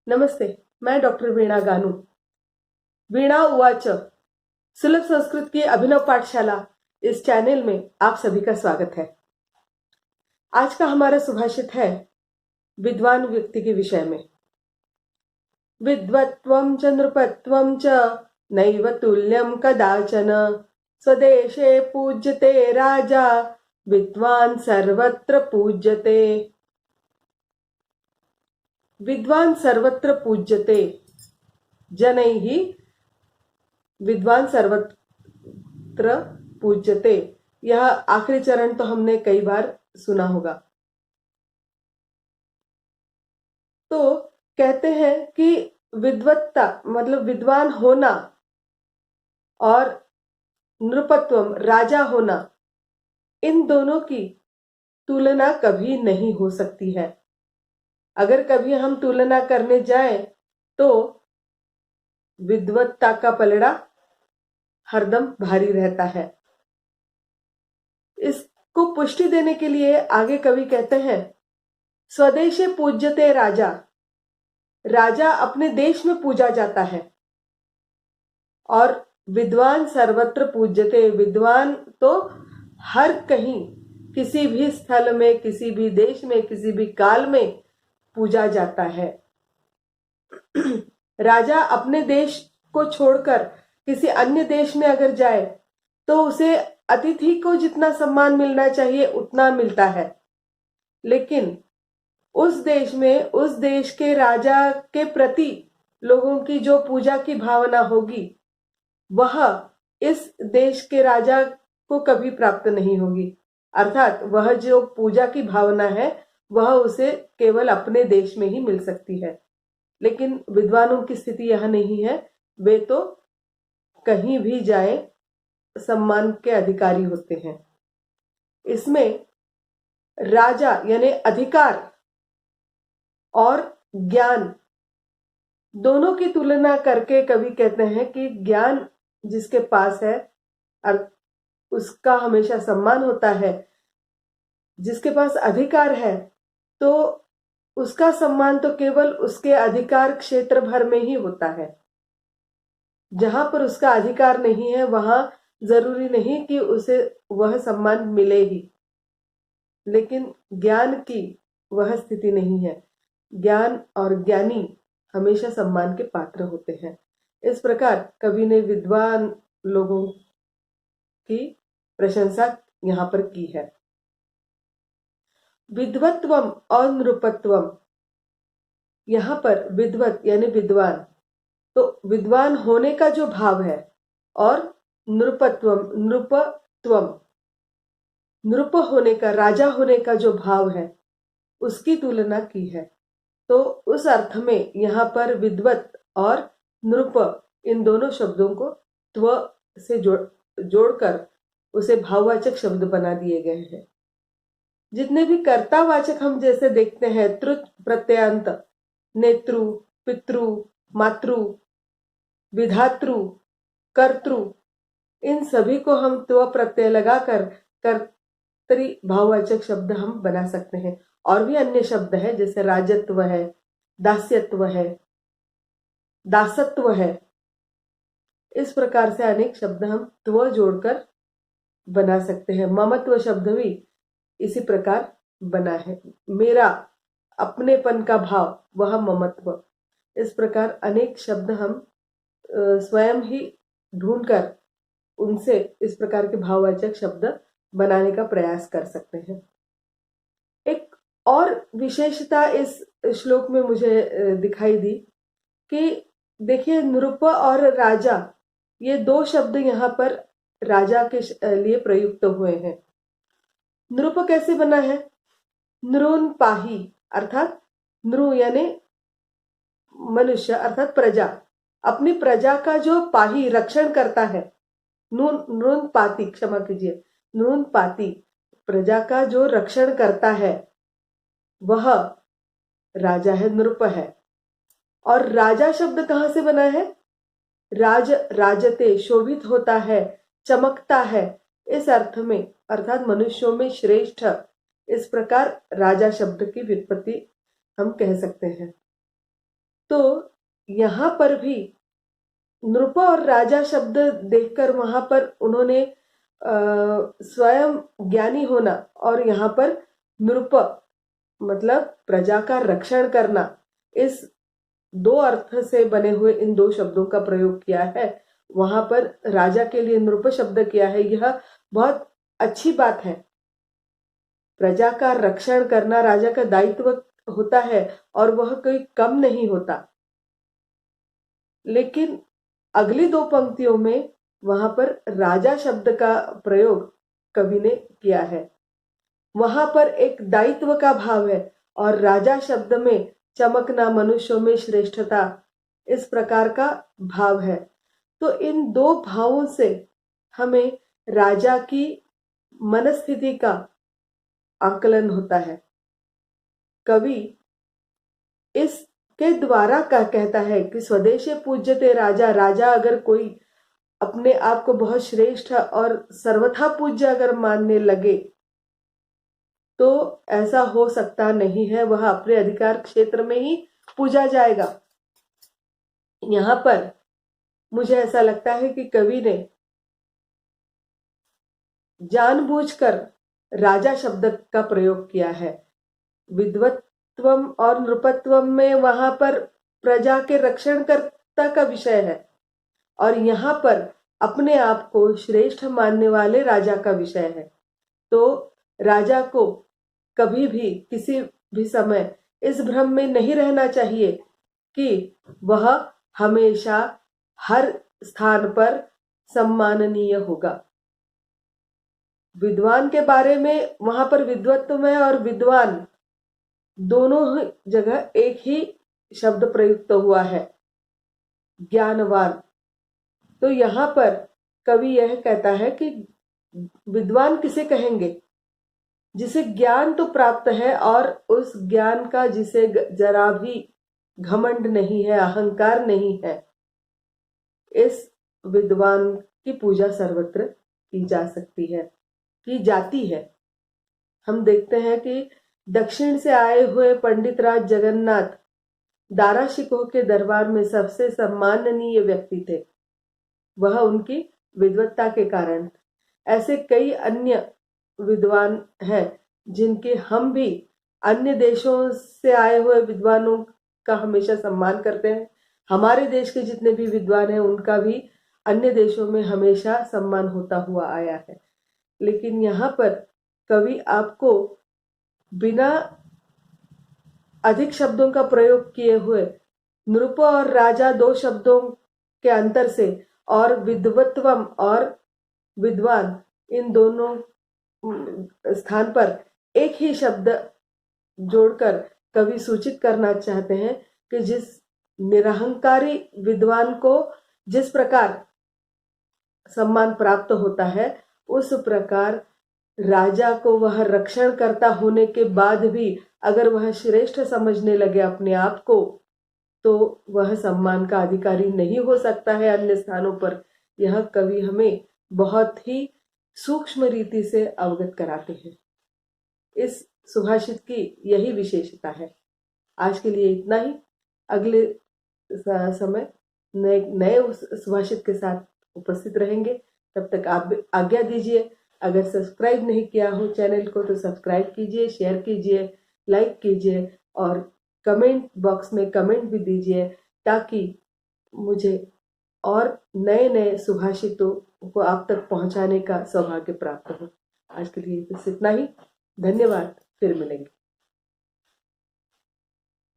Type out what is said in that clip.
नमस्ते। मैं डॉक्टर वीणा गानू। वीणा उवाच सुलभ संस्कृत की अभिनव पाठशाला इस चैनल में आप सभी का स्वागत है। आज का हमारा सुभाषित है विद्वान व्यक्ति के विषय में। विद्वत्वं च नृपत्वं च नैव तुल्यं कदाचन, स्वदेशे पूज्यते राजा, विद्वान सर्वत्र पूज्यते। विद्वान सर्वत्र पूज्यते, जनैः विद्वान सर्वत्र पूज्यते। यह आखिरी चरण तो हमने कई बार सुना होगा। तो कहते हैं कि विद्वत्ता मतलब विद्वान होना और नृपत्वम राजा होना, इन दोनों की तुलना कभी नहीं हो सकती है। अगर कभी हम तुलना करने जाएं तो विद्वत्ता का पलड़ा हरदम भारी रहता है। इसको पुष्टि देने के लिए आगे कवि कहते हैं, स्वदेशे पूज्यते राजा, राजा अपने देश में पूजा जाता है। और विद्वान सर्वत्र पूज्यते, विद्वान तो हर कहीं किसी भी स्थल में, किसी भी देश में, किसी भी काल में पूजा जाता है। राजा अपने देश को छोड़कर किसी अन्य देश में अगर जाए तो उसे अतिथि को जितना सम्मान मिलना चाहिए उतना मिलता है, लेकिन उस देश में उस देश के राजा के प्रति लोगों की जो पूजा की भावना होगी वह इस देश के राजा को कभी प्राप्त नहीं होगी। अर्थात वह जो पूजा की भावना है वह उसे केवल अपने देश में ही मिल सकती है। लेकिन विद्वानों की स्थिति यह नहीं है, वे तो कहीं भी जाए सम्मान के अधिकारी होते हैं। इसमें राजा यानी अधिकार और ज्ञान दोनों की तुलना करके कवि कहते हैं कि ज्ञान जिसके पास है उसका हमेशा सम्मान होता है, जिसके पास अधिकार है तो उसका सम्मान तो केवल उसके अधिकार क्षेत्र भर में ही होता है। जहां पर उसका अधिकार नहीं है वहां जरूरी नहीं कि उसे वह सम्मान मिले ही, लेकिन ज्ञान की वह स्थिति नहीं है। ज्ञान और ज्ञानी हमेशा सम्मान के पात्र होते हैं। इस प्रकार कवि ने विद्वान लोगों की प्रशंसा यहाँ पर की है। विद्वत्वम और नृपत्वम, यहाँ पर विद्वत यानी विद्वान, तो विद्वान होने का जो भाव है, और नृपत्वम नृप होने का, राजा होने का जो भाव है उसकी तुलना की है। तो उस अर्थ में यहाँ पर विद्वत और नृप इन दोनों शब्दों को त्व से जोड़कर उसे भाववाचक शब्द बना दिए गए हैं। जितने भी कर्तावाचक हम जैसे देखते हैं, त्रुत प्रत्ययांत, नेत्रु, पितृ, मातृ, विधातृ, कर्तृ, इन सभी को हम त्व प्रत्यय लगाकर कर्तरी भाववाचक शब्द हम बना सकते हैं। और भी अन्य शब्द है जैसे राजत्व है, दास्यत्व है, दासत्व है। इस प्रकार से अनेक शब्द हम त्व जोड़कर बना सकते हैं। ममत्व शब्द भी इसी प्रकार बना है। मेरा अपनेपन का भाव वह ममत्व। इस प्रकार अनेक शब्द हम स्वयं ही ढूंढकर उनसे इस प्रकार के भाववाचक शब्द बनाने का प्रयास कर सकते हैं। एक और विशेषता इस श्लोक में मुझे दिखाई दी कि देखिए, नृप और राजा, ये दो शब्द यहाँ पर राजा के लिए प्रयुक्त हुए हैं। नृप कैसे बना है? नृन पाही, अर्थात नृ यानी मनुष्य अर्थात प्रजा, अपनी प्रजा का जो पाही रक्षण करता है, नृन पाती, क्षमा कीजिए, नृन पाती, प्रजा का जो रक्षण करता है वह राजा है, नृप है। और राजा शब्द कहां से बना है? राजते, शोभित होता है, चमकता है, इस अर्थ में, अर्थात मनुष्यों में श्रेष्ठ। इस प्रकार राजा शब्द की व्युत्पत्ति हम कह सकते हैं। तो यहाँ पर भी नृप और राजा शब्द देखकर वहां पर उन्होंने स्वयं ज्ञानी होना और यहाँ पर नृप मतलब प्रजा का रक्षण करना, इस दो अर्थ से बने हुए इन दो शब्दों का प्रयोग किया है। वहां पर राजा के लिए नृप शब्द किया है। यह बहुत अच्छी बात है। प्रजा का रक्षण करना राजा का दायित्व होता है और वह कोई कम नहीं होता। लेकिन अगली दो पंक्तियों में वहां पर राजा शब्द का प्रयोग कवि ने किया है। वहां पर एक दायित्व का भाव है और राजा शब्द में चमकना, मनुष्यों में श्रेष्ठता, इस प्रकार का भाव है। तो इन दो भावों से हमें राजा की मनस्थिति का आकलन होता है। कवि इसके द्वारा कहता है कि स्वदेशे पूज्यते राजा। राजा अगर कोई अपने आप को बहुत श्रेष्ठ और सर्वथा पूज्य अगर मानने लगे तो ऐसा हो सकता नहीं है, वह अपने अधिकार क्षेत्र में ही पूजा जाएगा। यहां पर मुझे ऐसा लगता है कि कवि ने जानबूझकर राजा शब्द का प्रयोग किया है। विद्वत्वम और नृपत्वम में वहां पर प्रजा के रक्षणकर्ता का विषय है और यहाँ पर अपने आप को श्रेष्ठ मानने वाले राजा का विषय है। तो राजा को कभी भी किसी भी समय इस भ्रम में नहीं रहना चाहिए कि वह हमेशा हर स्थान पर सम्माननीय होगा। विद्वान के बारे में वहां पर विद्वत्व में और विद्वान दोनों जगह एक ही शब्द प्रयुक्त हुआ है, ज्ञानवान। तो यहाँ पर कवि यह कहता है कि विद्वान किसे कहेंगे? जिसे ज्ञान तो प्राप्त है और उस ज्ञान का जिसे जरा भी घमंड नहीं है, अहंकार नहीं है, इस विद्वान की पूजा सर्वत्र की जा सकती है, की जाती है। हम देखते हैं कि दक्षिण से आए हुए पंडित राज जगन्नाथ दाराशिकोह के दरबार में सबसे सम्माननीय व्यक्ति थे। वह उनकी विद्वत्ता के कारण। ऐसे कई अन्य विद्वान हैं जिनके हम भी अन्य देशों से आए हुए विद्वानों का हमेशा सम्मान करते हैं। हमारे देश के जितने भी विद्वान हैं उनका भी अन्य देशों में हमेशा सम्मान होता हुआ आया है। लेकिन यहाँ पर कवि आपको बिना अधिक शब्दों का प्रयोग किए हुए नृप और राजा दो शब्दों के अंतर से और विद्वत्वम और विद्वान इन दोनों स्थान पर एक ही शब्द जोड़कर कवि सूचित करना चाहते हैं कि जिस निरहंकारी विद्वान को जिस प्रकार सम्मान प्राप्त होता है, उस प्रकार राजा को वह रक्षण करता होने के बाद भी अगर वह श्रेष्ठ समझने लगे अपने आप को, तो वह सम्मान का अधिकारी नहीं हो सकता है अन्य स्थानों पर। यह कवि हमें बहुत ही सूक्ष्म रीति से अवगत कराते हैं। इस सुभाषित की यही विशेषता है। आज के लिए इतना ही। अगले समय नए सुभाषित के साथ उपस्थित रहेंगे। तब तक आप आज्ञा दीजिए। अगर सब्सक्राइब नहीं किया हो चैनल को तो सब्सक्राइब कीजिए, शेयर कीजिए, लाइक कीजिए और कमेंट बॉक्स में कमेंट भी दीजिए ताकि मुझे और नए नए सुभाषितों को आप तक पहुंचाने का सौभाग्य प्राप्त हो। आज के लिए बस इतना ही। धन्यवाद। फिर मिलेंगे।